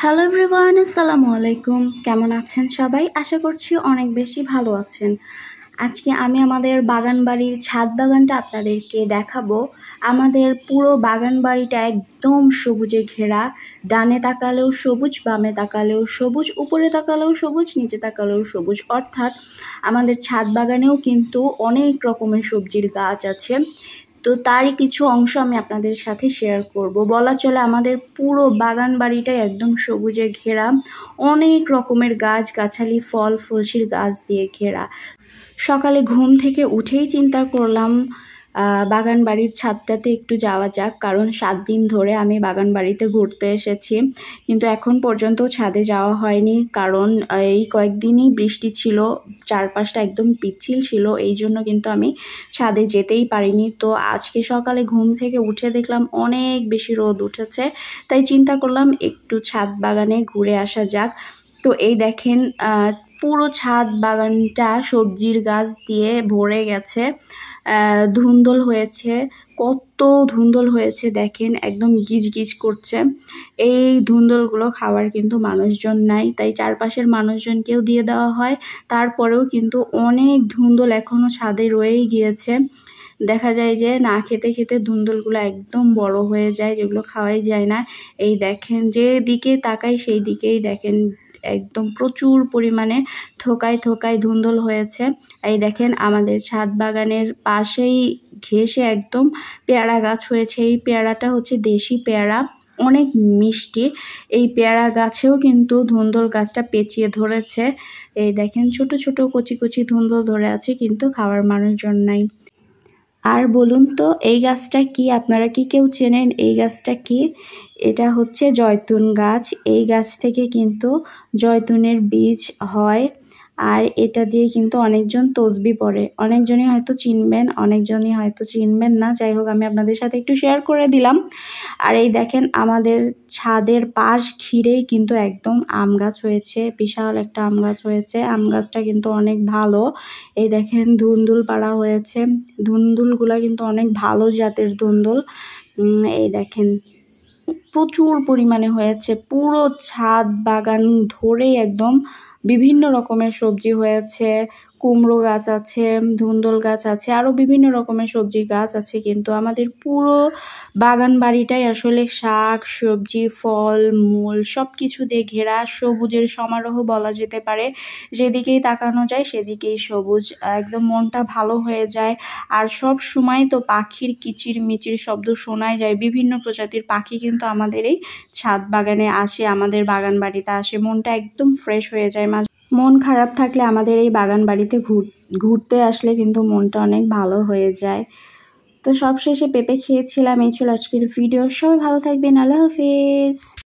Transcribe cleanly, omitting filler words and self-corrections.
Hello everyone, আসসালামু আলাইকুম। কেমন আছেন সবাই? আশা করছি অনেক বেশি ভালো আছেন। আজকে আমি আমাদের বাগান বাড়ির ছাদ বাগানটা আপনাদেরকে দেখাবো। আমাদের পুরো বাগান বাড়িটা একদম সবুজে ঘেরা। ডানে তাকালেও সবুজ, বামে তাকালেও সবুজ, উপরে তাকালেও সবুজ, নিচে তাকালেও সবুজ। অর্থাৎ আমাদের ছাদ বাগানেও কিন্তু অনেক রকমের সবজির গাছ আছে। তো তারই কিছু অংশ আমি আপনাদের সাথে শেয়ার করব। বলা চলে আমাদের পুরো বাগান বাড়িটাই একদম সবুজে ঘেরা, অনেক রকমের গাছগাছালি, ফল ফলসির গাছ দিয়ে ঘেরা। সকালে ঘুম থেকে উঠেই চিন্তা করলাম বাগান বাড়ির ছাদটাতে একটু যাওয়া যাক, কারণ 7 দিন ধরে আমি বাগান বাড়িতে ঘুরতে এসেছি, কিন্তু এখন পর্যন্ত ছাদে যাওয়া হয়নি। কারণ এই কয়েকদিনই বৃষ্টি ছিল, চারপাশটা একদম পিচ্ছিল ছিল, এই জন্য কিন্তু আমি ছাদে যেতেই পারিনি। তো আজকে সকালে ঘুম থেকে উঠে দেখলাম অনেক বেশি রোদ উঠেছে, তাই চিন্তা করলাম একটু ছাদ বাগানে ঘুরে আসা যাক। তো এই দেখেন পুরো ছাদ বাগানটা সবজির গাছ দিয়ে ভরে গেছে। ধুন্দল হয়েছে, কত ধুন্দল হয়েছে দেখেন, একদম গিজ গিজ করছে। এই ধুন্দলগুলো খাওয়ার কিন্তু মানুষজন নাই, তাই চারপাশের মানুষজনকেও দিয়ে দেওয়া হয়। তারপরেও কিন্তু অনেক ধুন্দল এখনও ছাদে রয়েই গিয়েছে। দেখা যায় যে না খেতে খেতে ধুন্দলগুলো একদম বড় হয়ে যায়, যেগুলো খাওয়াই যায় না। এই দেখেন, যেদিকে তাকাই সেই দিকেই দেখেন একদম প্রচুর পরিমাণে থোকায় থোকায় ধুন্দল হয়েছে। এই দেখেন আমাদের ছাদ বাগানের পাশেই ঘেঁষে একদম পেয়ারা গাছ হয়েছে। এই পেয়ারাটা হচ্ছে দেশি পেয়ারা, অনেক মিষ্টি। এই পেয়ারা গাছেও কিন্তু ধুন্দল গাছটা পেঁচিয়ে ধরেছে। এই দেখেন ছোট ছোট কচি কচি ধুন্দল ধরে আছে, কিন্তু খাওয়ার মানুষজন নাই। আর বলুন তো এই গাছটা কি? আপনারা কি কেউ চেনেন এই গাছটা কি? এটা হচ্ছে জয়তুন গাছ। এই গাছ থেকে কিন্তু জয়তুনের বীজ হয়, আর এটা দিয়ে কিন্তু অনেকজন তসবি পড়ে। অনেকজনই হয়তো চিনবেন, অনেকজনই হয়তো চিনবেন না। যাই হোক, আমি আপনাদের সাথে একটু শেয়ার করে দিলাম। আর এই দেখেন আমাদের ছাদের পাশ ঘিরেই কিন্তু একদম আম গাছ হয়েছে, বিশাল একটা আম গাছ হয়েছে। আম গাছটা কিন্তু অনেক ভালো। এই দেখেন ধুন্দুল পাড়া হয়েছে, ধুন্দুলগুলা কিন্তু অনেক ভালো জাতের ধুন্দুল। এই দেখেন প্রচুর পরিমাণে হয়েছে, পুরো ছাদ বাগান ধরেই একদম বিভিন্ন রকমের সবজি হয়েছে। কুমড়ো গাছ আছে, ধুন্দল গাছ আছে, আরও বিভিন্ন রকমের সবজি গাছ আছে। কিন্তু আমাদের পুরো বাগান বাড়িটাই আসলে শাক সবজি ফল মূল সব কিছু দিয়ে ঘেরা, সবুজের সমারোহ বলা যেতে পারে। যেদিকেই তাকানো যায় সেদিকেই সবুজ, একদম মনটা ভালো হয়ে যায়। আর সব সময় তো পাখির কিচির মিচির শব্দ শোনাই যায়। বিভিন্ন প্রজাতির পাখি কিন্তু আমাদের এই ছাদ বাগানে আসে, আমাদের বাগান বাড়িতে আসে। মনটা একদম ফ্রেশ হয়ে যায়। মন খারাপ থাকলে আমাদের এই বাগান বাড়িতে ঘুরতে আসলে কিন্তু মনটা অনেক ভালো হয়ে যায়। তো সবশেষে পেঁপে খেয়েছিলাম। এই ছিল আজকের ভিডিও। সবাই ভালো থাকবেন। আল্লাহ হাফিজ।